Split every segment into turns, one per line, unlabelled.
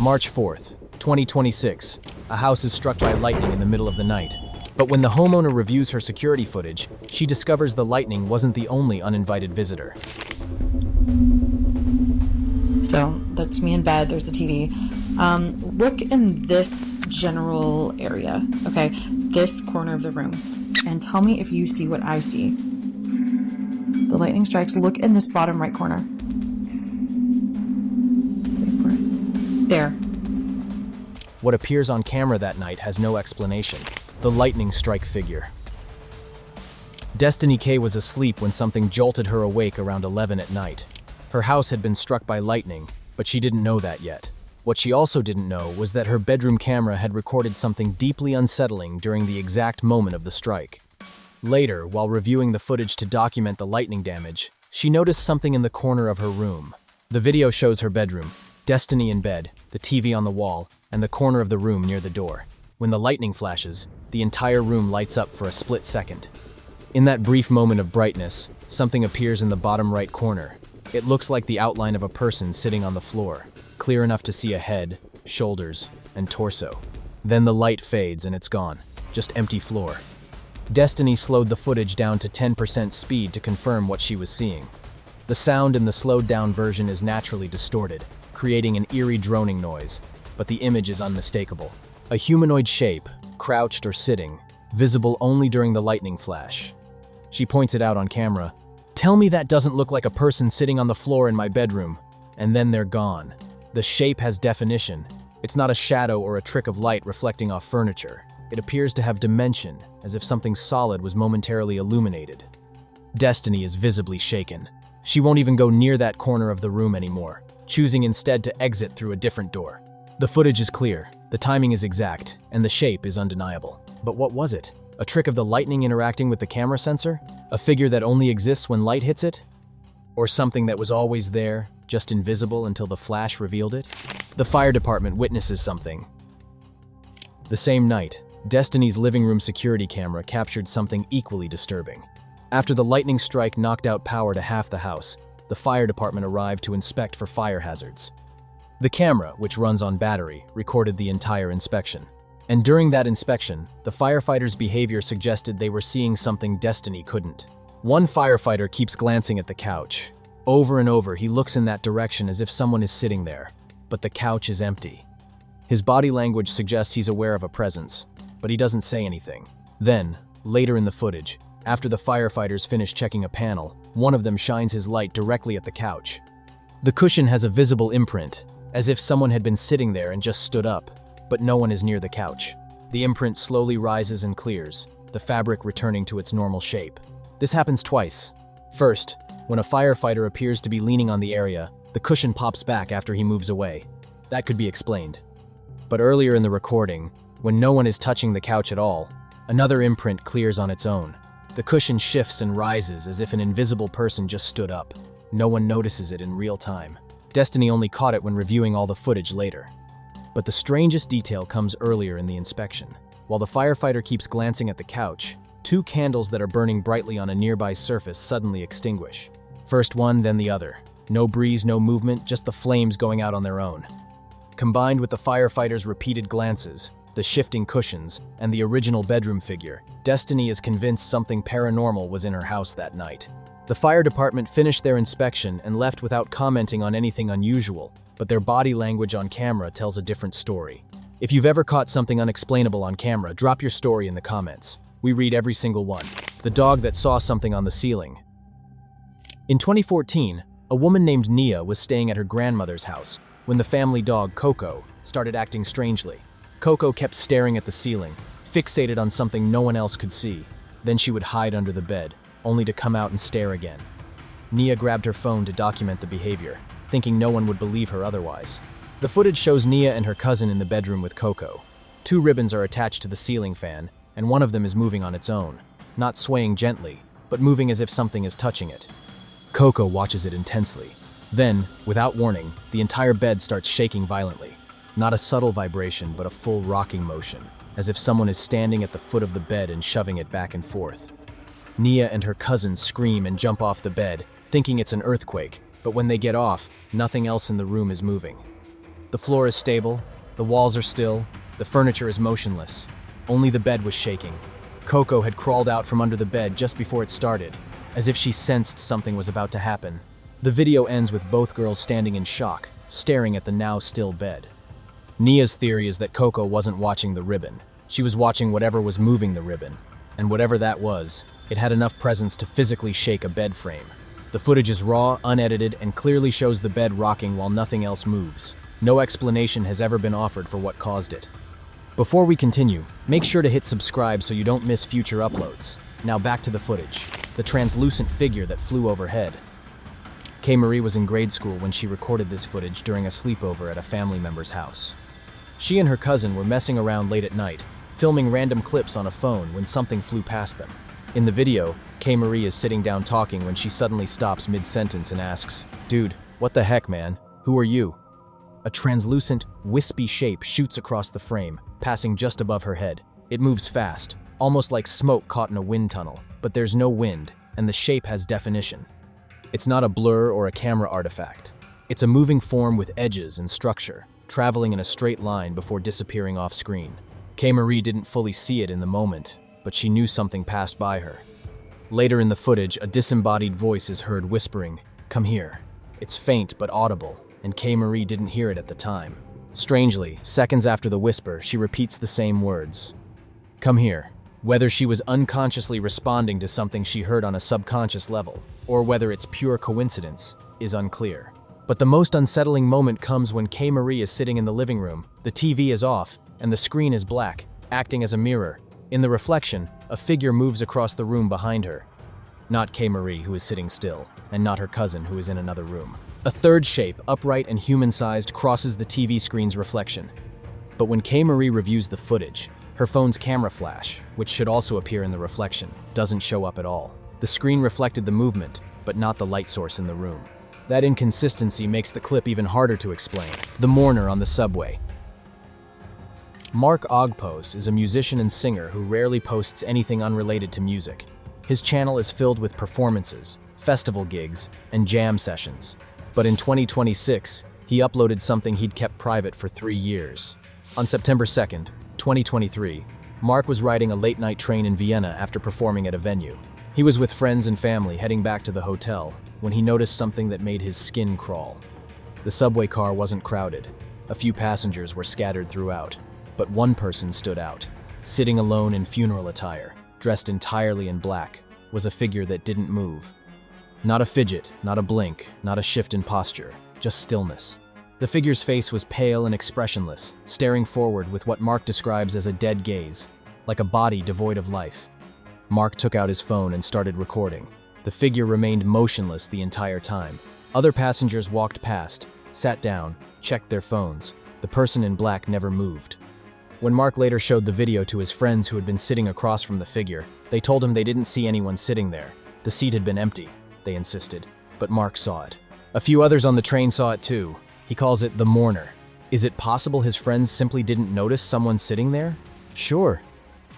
March 4th, 2026. A house is struck by lightning in the middle of the night. But when the homeowner reviews her security footage, she discovers the lightning wasn't the only uninvited visitor.
So that's me in bed. There's a TV. Look in this general area, okay? This corner of the room. And tell me if you see what I see. The lightning strikes. Look in this bottom right corner. Wait for it. There.
What appears on camera that night has no explanation. The lightning strike figure. Destiny K was asleep when something jolted her awake around 11 at night. Her house had been struck by lightning, but she didn't know that yet. What she also didn't know was that her bedroom camera had recorded something deeply unsettling during the exact moment of the strike. Later, while reviewing the footage to document the lightning damage, she noticed something in the corner of her room. The video shows her bedroom, Destiny in bed, the TV on the wall, and the corner of the room near the door. When the lightning flashes, the entire room lights up for a split second. In that brief moment of brightness, something appears in the bottom right corner. It looks like the outline of a person sitting on the floor, clear enough to see a head, shoulders, and torso. Then the light fades and it's gone, just empty floor. Destiny slowed the footage down to 10% speed to confirm what she was seeing. The sound in the slowed down version is naturally distorted, creating an eerie droning noise, but the image is unmistakable. A humanoid shape, crouched or sitting, visible only during the lightning flash. She points it out on camera. "Tell me that doesn't look like a person sitting on the floor in my bedroom." And then they're gone. The shape has definition. It's not a shadow or a trick of light reflecting off furniture. It appears to have dimension, as if something solid was momentarily illuminated. Destiny is visibly shaken. She won't even go near that corner of the room anymore, choosing instead to exit through a different door. The footage is clear, the timing is exact, and the shape is undeniable. But what was it? A trick of the lightning interacting with the camera sensor? A figure that only exists when light hits it? Or something that was always there, just invisible until the flash revealed it? The fire department witnesses something. The same night, Destiny's living room security camera captured something equally disturbing. After the lightning strike knocked out power to half the house, the fire department arrived to inspect for fire hazards. The camera, which runs on battery, recorded the entire inspection. And during that inspection, the firefighters' behavior suggested they were seeing something Destiny couldn't. One firefighter keeps glancing at the couch. Over and over, he looks in that direction as if someone is sitting there, but the couch is empty. His body language suggests he's aware of a presence, but he doesn't say anything. Then, later in the footage, after the firefighters finish checking a panel, one of them shines his light directly at the couch. The cushion has a visible imprint, as if someone had been sitting there and just stood up, but no one is near the couch. The imprint slowly rises and clears, the fabric returning to its normal shape. This happens twice. First, when a firefighter appears to be leaning on the area, the cushion pops back after he moves away. That could be explained. But earlier in the recording, when no one is touching the couch at all, another imprint clears on its own. The cushion shifts and rises as if an invisible person just stood up. No one notices it in real time. Destiny only caught it when reviewing all the footage later. But the strangest detail comes earlier in the inspection. While the firefighter keeps glancing at the couch, two candles that are burning brightly on a nearby surface suddenly extinguish. First one, then the other. No breeze, no movement, just the flames going out on their own. Combined with the firefighters' repeated glances, the shifting cushions, and the original bedroom figure, Destiny is convinced something paranormal was in her house that night. The fire department finished their inspection and left without commenting on anything unusual, but their body language on camera tells a different story. If you've ever caught something unexplainable on camera, drop your story in the comments. We read every single one. The dog that saw something on the ceiling. In 2014, a woman named Nia was staying at her grandmother's house when the family dog, Coco, started acting strangely. Coco kept staring at the ceiling, fixated on something no one else could see. Then she would hide under the bed, only to come out and stare again. Nia grabbed her phone to document the behavior, thinking no one would believe her otherwise. The footage shows Nia and her cousin in the bedroom with Coco. Two ribbons are attached to the ceiling fan, and one of them is moving on its own, not swaying gently, but moving as if something is touching it. Coco watches it intensely. Then, without warning, the entire bed starts shaking violently. Not a subtle vibration, but a full rocking motion, as if someone is standing at the foot of the bed and shoving it back and forth. Nia and her cousin scream and jump off the bed, thinking it's an earthquake, but when they get off, nothing else in the room is moving. The floor is stable, the walls are still, the furniture is motionless. Only the bed was shaking. Coco had crawled out from under the bed just before it started, as if she sensed something was about to happen. The video ends with both girls standing in shock, staring at the now still bed. Nia's theory is that Coco wasn't watching the ribbon. She was watching whatever was moving the ribbon, and whatever that was, it had enough presence to physically shake a bed frame. The footage is raw, unedited, and clearly shows the bed rocking while nothing else moves. No explanation has ever been offered for what caused it. Before we continue, make sure to hit subscribe so you don't miss future uploads. Now back to the footage. The translucent figure that flew overhead. Kay Marie was in grade school when she recorded this footage during a sleepover at a family member's house. She and her cousin were messing around late at night, filming random clips on a phone when something flew past them. In the video, Kay Marie is sitting down talking when she suddenly stops mid-sentence and asks, "Dude, what the heck, man? Who are you?" A translucent, wispy shape shoots across the frame, passing just above her head. It moves fast, almost like smoke caught in a wind tunnel, but there's no wind, and the shape has definition. It's not a blur or a camera artifact. It's a moving form with edges and structure, traveling in a straight line before disappearing off screen. Kay Marie didn't fully see it in the moment, but she knew something passed by her. Later in the footage, a disembodied voice is heard whispering, "Come here." It's faint but audible, and Kay Marie didn't hear it at the time. Strangely, seconds after the whisper, she repeats the same words. "Come here." Whether she was unconsciously responding to something she heard on a subconscious level, or whether it's pure coincidence, is unclear. But the most unsettling moment comes when Kay Marie is sitting in the living room, the TV is off, and the screen is black, acting as a mirror. In the reflection, a figure moves across the room behind her. Not Kay Marie, who is sitting still, and not her cousin, who is in another room. A third shape, upright and human-sized, crosses the TV screen's reflection. But when Kay Marie reviews the footage, her phone's camera flash, which should also appear in the reflection, doesn't show up at all. The screen reflected the movement, but not the light source in the room. That inconsistency makes the clip even harder to explain. The mourner on the subway. Mark Ogpos is a musician and singer who rarely posts anything unrelated to music. His channel is filled with performances, festival gigs, and jam sessions. But in 2026, he uploaded something he'd kept private for 3 years. On September 2nd, 2023, Mark was riding a late-night train in Vienna after performing at a venue. He was with friends and family heading back to the hotel when he noticed something that made his skin crawl. The subway car wasn't crowded. A few passengers were scattered throughout. But one person stood out. Sitting alone in funeral attire, dressed entirely in black, was a figure that didn't move. Not a fidget, not a blink, not a shift in posture, just stillness. The figure's face was pale and expressionless, staring forward with what Mark describes as a dead gaze, like a body devoid of life. Mark took out his phone and started recording. The figure remained motionless the entire time. Other passengers walked past, sat down, checked their phones. The person in black never moved. When Mark later showed the video to his friends who had been sitting across from the figure, they told him they didn't see anyone sitting there. The seat had been empty, they insisted, but Mark saw it. A few others on the train saw it too. He calls it the mourner. Is it possible his friends simply didn't notice someone sitting there? Sure.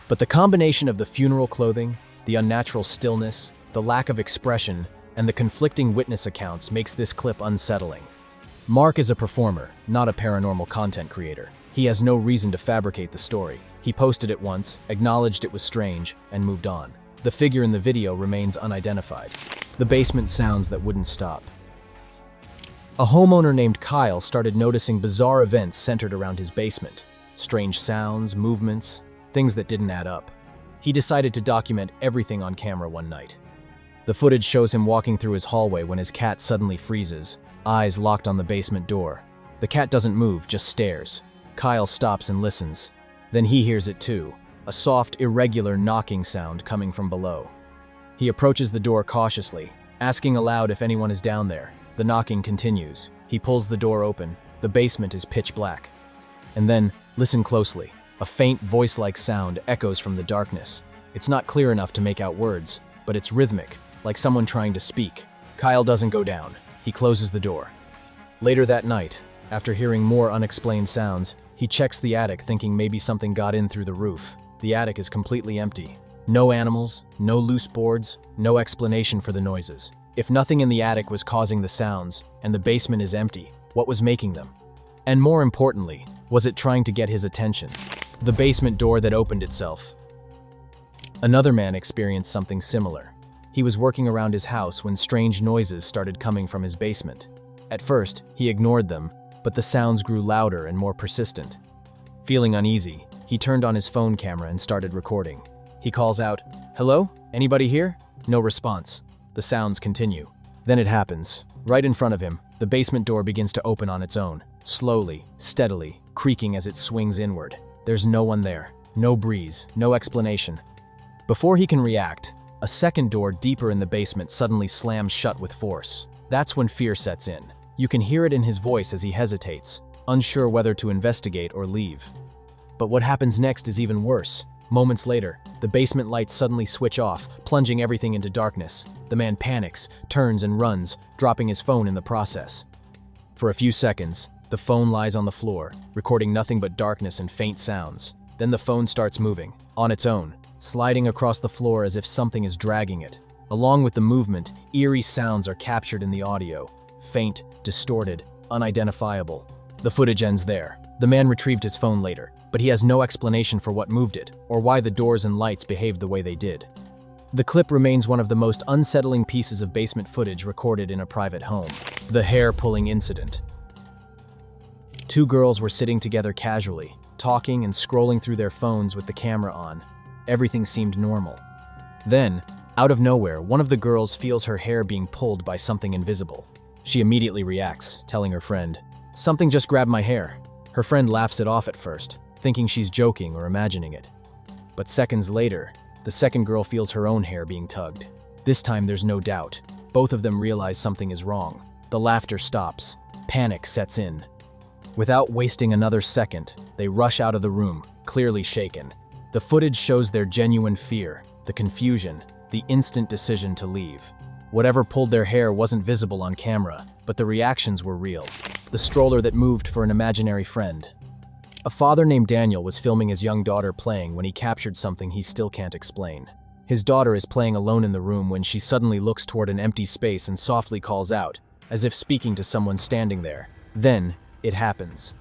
But the combination of the funeral clothing, the unnatural stillness, the lack of expression, and the conflicting witness accounts makes this clip unsettling. Mark is a performer, not a paranormal content creator. He has no reason to fabricate the story. He posted it once, acknowledged it was strange, and moved on. The figure in the video remains unidentified. The basement sounds that wouldn't stop. A homeowner named Kyle started noticing bizarre events centered around his basement. Strange sounds, movements, things that didn't add up. He decided to document everything on camera one night. The footage shows him walking through his hallway when his cat suddenly freezes, eyes locked on the basement door. The cat doesn't move, just stares. Kyle stops and listens. Then he hears it too, a soft, irregular knocking sound coming from below. He approaches the door cautiously, asking aloud if anyone is down there. The knocking continues. He pulls the door open. The basement is pitch black. And then, listen closely. A faint voice-like sound echoes from the darkness. It's not clear enough to make out words, but it's rhythmic, like someone trying to speak. Kyle doesn't go down. He closes the door. Later that night, after hearing more unexplained sounds, he checks the attic thinking maybe something got in through the roof. The attic is completely empty. No animals, no loose boards, no explanation for the noises. If nothing in the attic was causing the sounds, and the basement is empty, what was making them? And more importantly, was it trying to get his attention? The basement door that opened itself. Another man experienced something similar. He was working around his house when strange noises started coming from his basement. At first, he ignored them, but the sounds grew louder and more persistent. Feeling uneasy, he turned on his phone camera and started recording. He calls out, "Hello? Anybody here?" No response. The sounds continue. Then it happens. Right in front of him, the basement door begins to open on its own, slowly, steadily, creaking as it swings inward. There's no one there. No breeze, no explanation. Before he can react, a second door deeper in the basement suddenly slams shut with force. That's when fear sets in. You can hear it in his voice as he hesitates, unsure whether to investigate or leave. But what happens next is even worse. Moments later, the basement lights suddenly switch off, plunging everything into darkness. The man panics, turns and runs, dropping his phone in the process. For a few seconds, the phone lies on the floor, recording nothing but darkness and faint sounds. Then the phone starts moving, on its own, sliding across the floor as if something is dragging it. Along with the movement, eerie sounds are captured in the audio. Faint, distorted, unidentifiable. The footage ends there. The man retrieved his phone later, but he has no explanation for what moved it, or why the doors and lights behaved the way they did. The clip remains one of the most unsettling pieces of basement footage recorded in a private home. The hair-pulling incident. Two girls were sitting together casually, talking and scrolling through their phones with the camera on. Everything seemed normal. Then, out of nowhere, one of the girls feels her hair being pulled by something invisible. She immediately reacts, telling her friend, "Something just grabbed my hair." Her friend laughs it off at first, thinking she's joking or imagining it. But seconds later, the second girl feels her own hair being tugged. This time there's no doubt. Both of them realize something is wrong. The laughter stops. Panic sets in. Without wasting another second, they rush out of the room, clearly shaken. The footage shows their genuine fear, the confusion, the instant decision to leave. Whatever pulled their hair wasn't visible on camera, but the reactions were real. The stroller that moved for an imaginary friend. A father named Daniel was filming his young daughter playing when he captured something he still can't explain. His daughter is playing alone in the room when she suddenly looks toward an empty space and softly calls out, as if speaking to someone standing there. Then, it happens.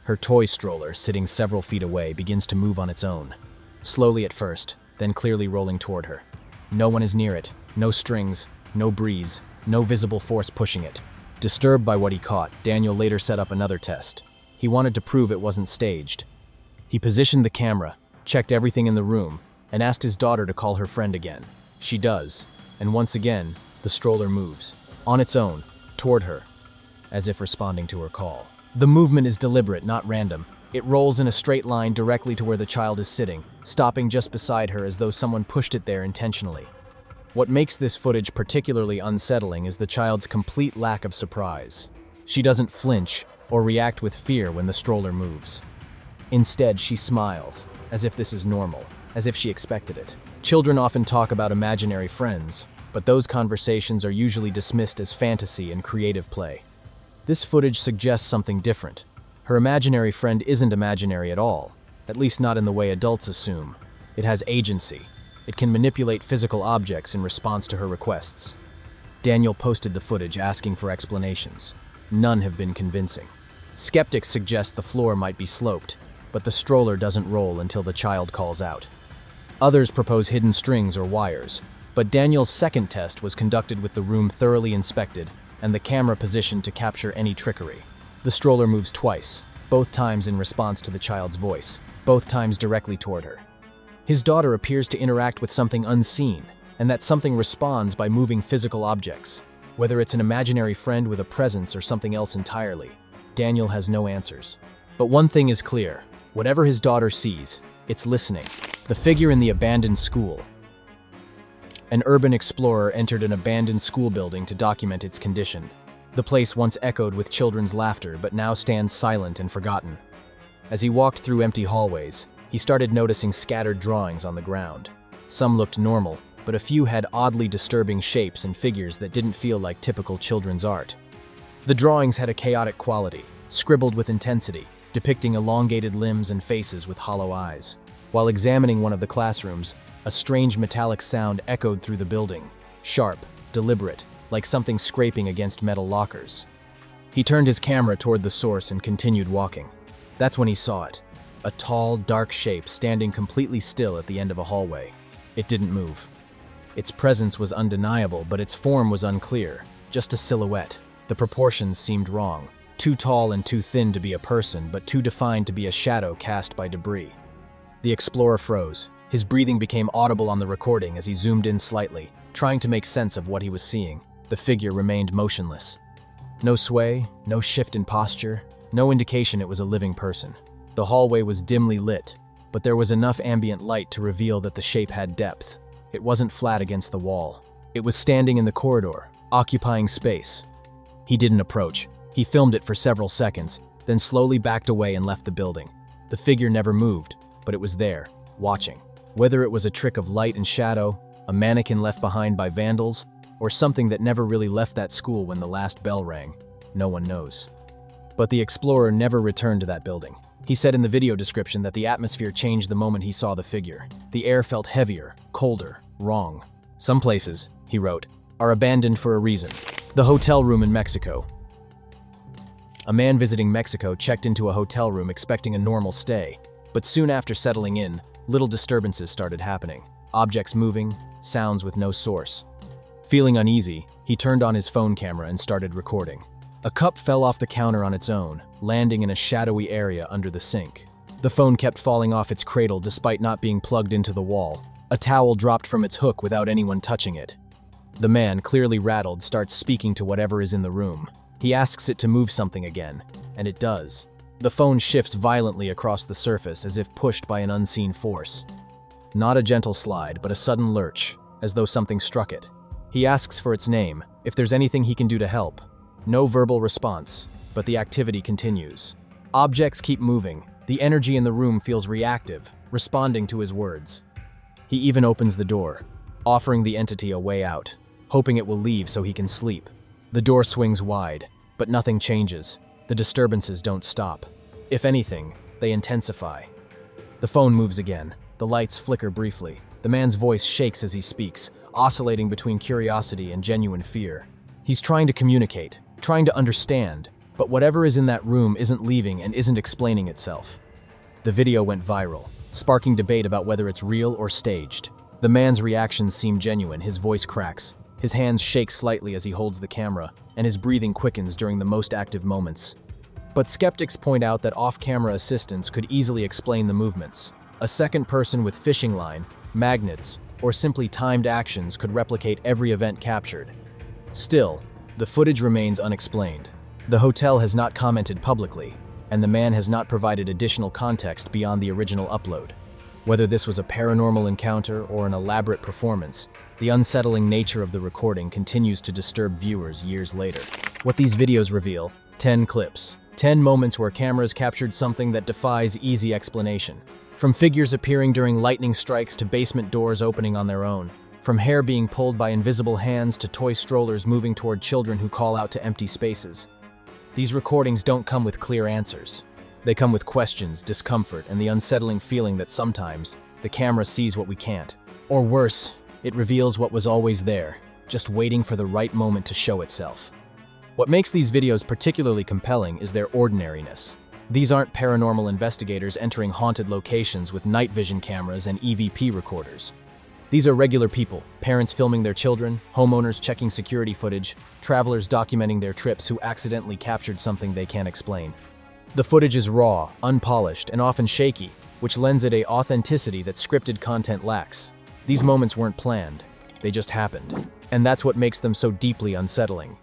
Her toy stroller, sitting several feet away, begins to move on its own. Slowly at first, then clearly rolling toward her. No one is near it. No strings, no breeze, no visible force pushing it. Disturbed by what he caught, Daniel later set up another test. He wanted to prove it wasn't staged. He positioned the camera, checked everything in the room, and asked his daughter to call her friend again. She does, and once again, the stroller moves, on its own, toward her, as if responding to her call. The movement is deliberate, not random. It rolls in a straight line directly to where the child is sitting, stopping just beside her as though someone pushed it there intentionally. What makes this footage particularly unsettling is the child's complete lack of surprise. She doesn't flinch or react with fear when the stroller moves. Instead, she smiles, as if this is normal, as if she expected it. Children often talk about imaginary friends, but those conversations are usually dismissed as fantasy and creative play. This footage suggests something different. Her imaginary friend isn't imaginary at all, at least not in the way adults assume. It has agency. It can manipulate physical objects in response to her requests. Daniel posted the footage asking for explanations. None have been convincing. Skeptics suggest the floor might be sloped, but the stroller doesn't roll until the child calls out. Others propose hidden strings or wires, but Daniel's second test was conducted with the room thoroughly inspected and the camera positioned to capture any trickery. The stroller moves twice, both times in response to the child's voice, both times directly toward her. His daughter appears to interact with something unseen, and that something responds by moving physical objects. Whether it's an imaginary friend with a presence or something else entirely, Daniel has no answers. But one thing is clear. Whatever his daughter sees, it's listening. The figure in the abandoned school. An urban explorer entered an abandoned school building to document its condition. The place once echoed with children's laughter, but now stands silent and forgotten. As he walked through empty hallways, he started noticing scattered drawings on the ground. Some looked normal, but a few had oddly disturbing shapes and figures that didn't feel like typical children's art. The drawings had a chaotic quality, scribbled with intensity, depicting elongated limbs and faces with hollow eyes. While examining one of the classrooms, a strange metallic sound echoed through the building, sharp, deliberate, like something scraping against metal lockers. He turned his camera toward the source and continued walking. That's when he saw it. A tall, dark shape standing completely still at the end of a hallway. It didn't move. Its presence was undeniable, but its form was unclear, just a silhouette. The proportions seemed wrong. Too tall and too thin to be a person, but too defined to be a shadow cast by debris. The explorer froze. His breathing became audible on the recording as he zoomed in slightly, trying to make sense of what he was seeing. The figure remained motionless. No sway, no shift in posture, no indication it was a living person. The hallway was dimly lit, but there was enough ambient light to reveal that the shape had depth. It wasn't flat against the wall. It was standing in the corridor, occupying space. He didn't approach. He filmed it for several seconds, then slowly backed away and left the building. The figure never moved, but it was there, watching. Whether it was a trick of light and shadow, a mannequin left behind by vandals, or something that never really left that school when the last bell rang, no one knows. But the explorer never returned to that building. He said in the video description that the atmosphere changed the moment he saw the figure. The air felt heavier, colder, wrong. Some places, he wrote, are abandoned for a reason. The hotel room in Mexico. A man visiting Mexico checked into a hotel room expecting a normal stay, but soon after settling in, little disturbances started happening. Objects moving, sounds with no source. Feeling uneasy, he turned on his phone camera and started recording. A cup fell off the counter on its own, landing in a shadowy area under the sink. The phone kept falling off its cradle despite not being plugged into the wall. A towel dropped from its hook without anyone touching it. The man, clearly rattled, starts speaking to whatever is in the room. He asks it to move something again, and it does. The phone shifts violently across the surface as if pushed by an unseen force. Not a gentle slide, but a sudden lurch, as though something struck it. He asks for its name, if there's anything he can do to help. No verbal response, but the activity continues. Objects keep moving. The energy in the room feels reactive, responding to his words. He even opens the door, offering the entity a way out, hoping it will leave so he can sleep. The door swings wide, but nothing changes. The disturbances don't stop. If anything, they intensify. The phone moves again. The lights flicker briefly. The man's voice shakes as he speaks, oscillating between curiosity and genuine fear. He's trying to communicate, trying to understand, but whatever is in that room isn't leaving and isn't explaining itself. The video went viral, sparking debate about whether it's real or staged. The man's reactions seem genuine. His voice cracks. His hands shake slightly as he holds the camera, and his breathing quickens during the most active moments. But skeptics point out that off-camera assistance could easily explain the movements. A second person with fishing line, magnets, or simply timed actions could replicate every event captured. Still, the footage remains unexplained. The hotel has not commented publicly, and the man has not provided additional context beyond the original upload. Whether this was a paranormal encounter or an elaborate performance, the unsettling nature of the recording continues to disturb viewers years later. What these videos reveal: 10 clips. 10 moments where cameras captured something that defies easy explanation. From figures appearing during lightning strikes to basement doors opening on their own. From hair being pulled by invisible hands to toy strollers moving toward children who call out to empty spaces. These recordings don't come with clear answers. They come with questions, discomfort, and the unsettling feeling that sometimes the camera sees what we can't. Or worse, it reveals what was always there, just waiting for the right moment to show itself. What makes these videos particularly compelling is their ordinariness. These aren't paranormal investigators entering haunted locations with night vision cameras and EVP recorders. These are regular people, parents filming their children, homeowners checking security footage, travelers documenting their trips who accidentally captured something they can't explain. The footage is raw, unpolished, and often shaky, which lends it an authenticity that scripted content lacks. These moments weren't planned, they just happened. And that's what makes them so deeply unsettling.